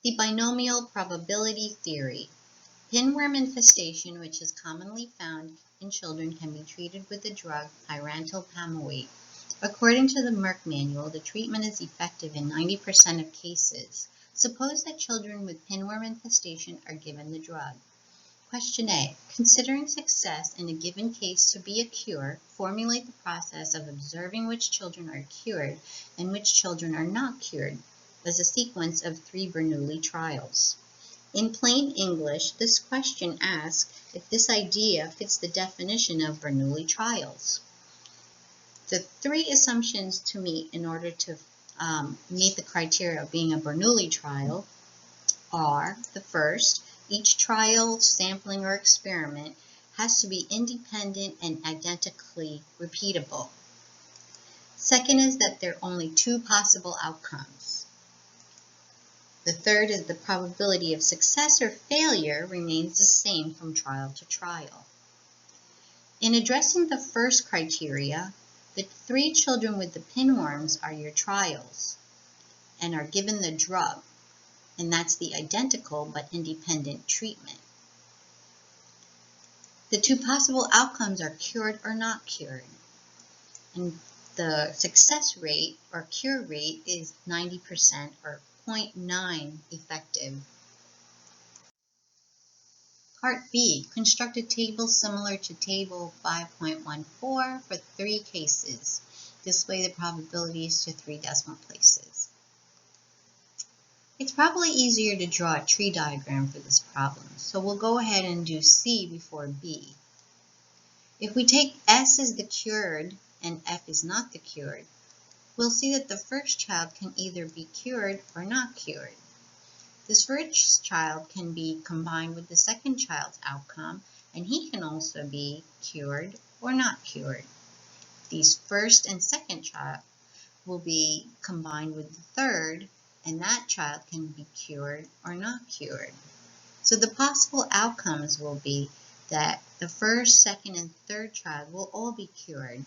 The binomial probability theory. Pinworm infestation, which is commonly found in children, can be treated with the drug pyrantelpamoate. According to the Merck manual, the treatment is effective in 90% of cases. Suppose that children with pinworm infestation are given the drug. Question A. Considering success in a given case to be a cure, formulate the process of observing which children are cured and which children are not cured as a sequence of 3 Bernoulli trials. In plain English, this question asks if this idea fits the definition of Bernoulli trials. The 3 assumptions to meet in order to meet the criteria of being a Bernoulli trial are: the first, each trial, sampling, or experiment has to be independent and identically repeatable. Second is that there are only 2 possible outcomes. The third is the probability of success or failure remains the same from trial to trial. In addressing the first criteria, the 3 children with the pinworms are your trials and are given the drug, and that's the identical but independent treatment. The 2 possible outcomes are cured or not cured, and the success rate or cure rate is 90% or 0.9 effective. Part B, construct a table similar to table 5.14 for 3 cases. Display the probabilities to 3 decimal places. It's probably easier to draw a tree diagram for this problem, so we'll go ahead and do C before B. If we take S as the cured and F is not the cured, we'll see that the first child can either be cured or not cured. This first child can be combined with the second child's outcome, and he can also be cured or not cured. These first and second child will be combined with the third, and that child can be cured or not cured. So the possible outcomes will be that the first, second, and third child will all be cured.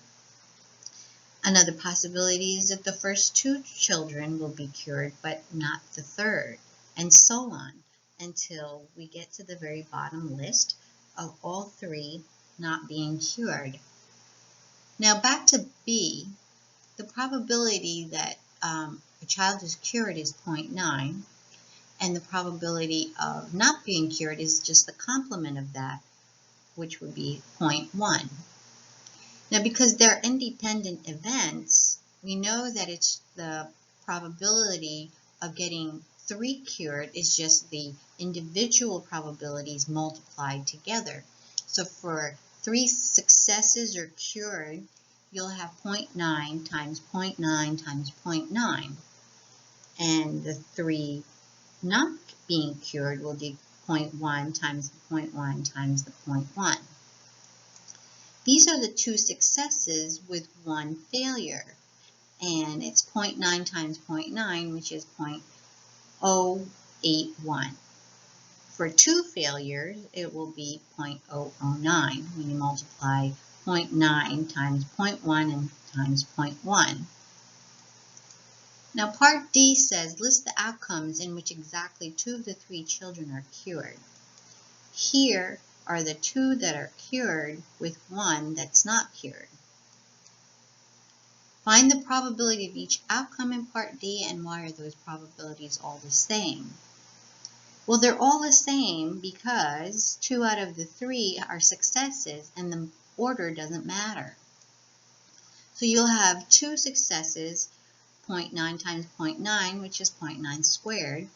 Another possibility is that the first 2 children will be cured, but not the third, and so on, until we get to the very bottom list of all 3 not being cured. Now back to B, the probability that a child is cured is 0.9, and the probability of not being cured is just the complement of that, which would be 0.1. Now, because they're independent events, we know that it's the probability of getting 3 cured is just the individual probabilities multiplied together. So for 3 successes or cured, you'll have 0.9 times 0.9 times 0.9. And the 3 not being cured will be 0.1 times the 0.1 times the 0.1. These are the 2 successes with 1 failure, and it's 0.9 times 0.9, which is 0.081. For 2 failures, it will be 0.009 when you multiply 0.9 times 0.1 and times 0.1. Now part D says list the outcomes in which exactly 2 of the 3 children are cured. Here are the 2 that are cured with 1 that's not cured. Find the probability of each outcome in part D, and why are those probabilities all the same? Well, they're all the same because 2 out of the 3 are successes and the order doesn't matter. So you'll have 2 successes, 0.9 times 0.9, which is 0.9 squared,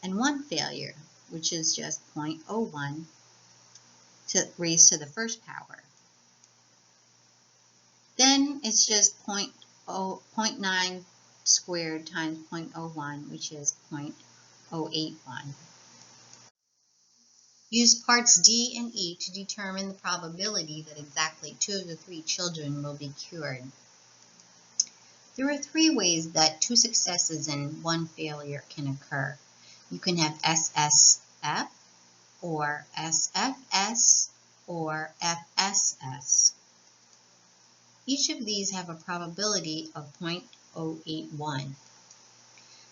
and 1 failure, which is just 0.01 raised to the first power. Then it's just 0.9 squared times 0.01, which is 0.081. Use parts D and E to determine the probability that exactly 2 of the 3 children will be cured. There are 3 ways that 2 successes and 1 failure can occur. You can have SSF, or SFS, or FSS. Each of these have a probability of 0.081.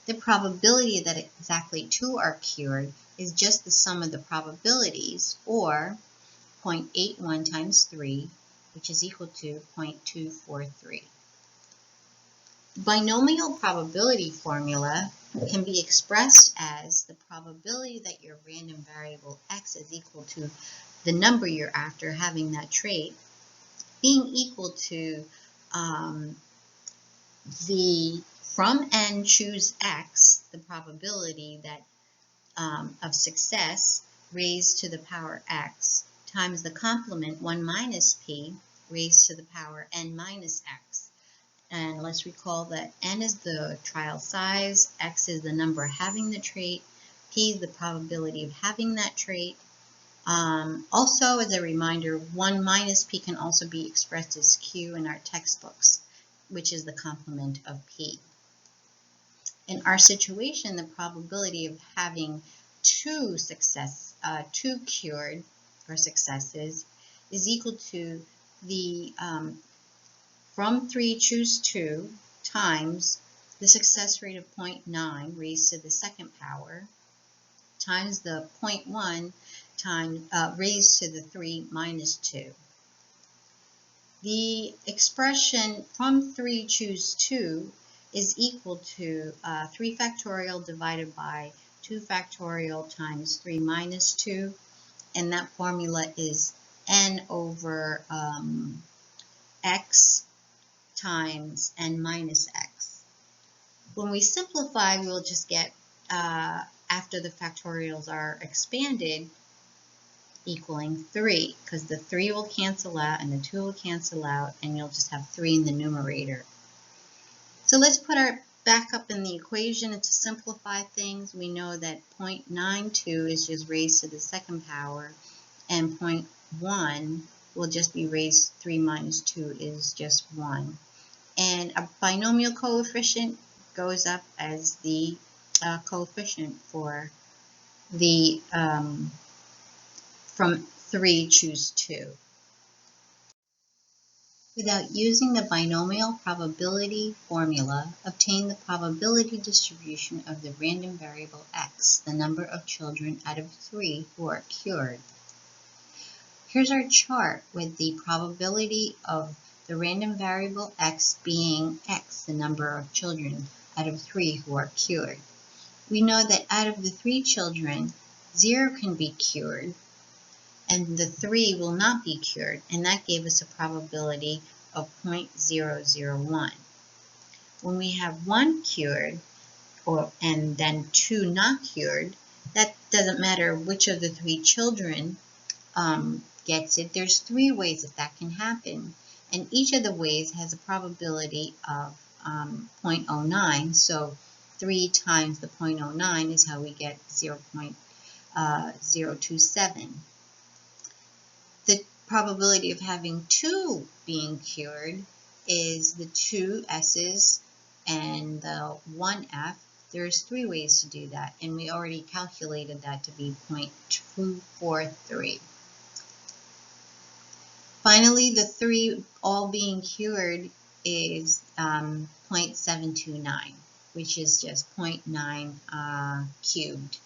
The probability that exactly 2 are cured is just the sum of the probabilities, or 0.81 times 3, which is equal to 0.243. The binomial probability formula can be expressed as the probability that your random variable x is equal to the number you're after having that trait being equal to from n choose x, the probability that of success raised to the power x, times the complement 1 minus p raised to the power n minus x. And let's recall that n is the trial size, x is the number having the trait, p is the probability of having that trait. Also, as a reminder, 1 minus p can also be expressed as q in our textbooks, which is the complement of p. In our situation, the probability of having two cured or successes is equal to the from 3 choose 2 times the success rate of 0.9 raised to the second power times the 0.1 times raised to the 3 minus 2. The expression from 3 choose 2 is equal to 3 factorial divided by 2 factorial times 3 minus 2, and that formula is n over x times n minus x. When we simplify, we'll just get, after the factorials are expanded, equaling 3, because the 3 will cancel out and the 2 will cancel out, and you'll just have 3 in the numerator. So let's put our back up in the equation, and to simplify things, we know that 0.92 is just raised to the second power, and 0.1 will just be raised, 3 minus 2 is just 1. And a binomial coefficient goes up as the coefficient for the from 3 choose 2. Without using the binomial probability formula, obtain the probability distribution of the random variable x, the number of children out of 3 who are cured. Here's our chart with the probability of the random variable x being x, the number of children out of 3 who are cured. We know that out of the 3 children, 0 can be cured, and the 3 will not be cured, and that gave us a probability of 0.001. When we have 1 cured, and then 2 not cured, that doesn't matter which of the 3 children gets it. There's 3 ways that can happen, and each of the ways has a probability of 0.09, so 3 times the 0.09 is how we get 0.027. The probability of having 2 being cured is the 2 S's and the 1 F. There's 3 ways to do that, and we already calculated that to be 0.243. Finally, the 3 all being cured is 0.729, which is just 0.9 cubed.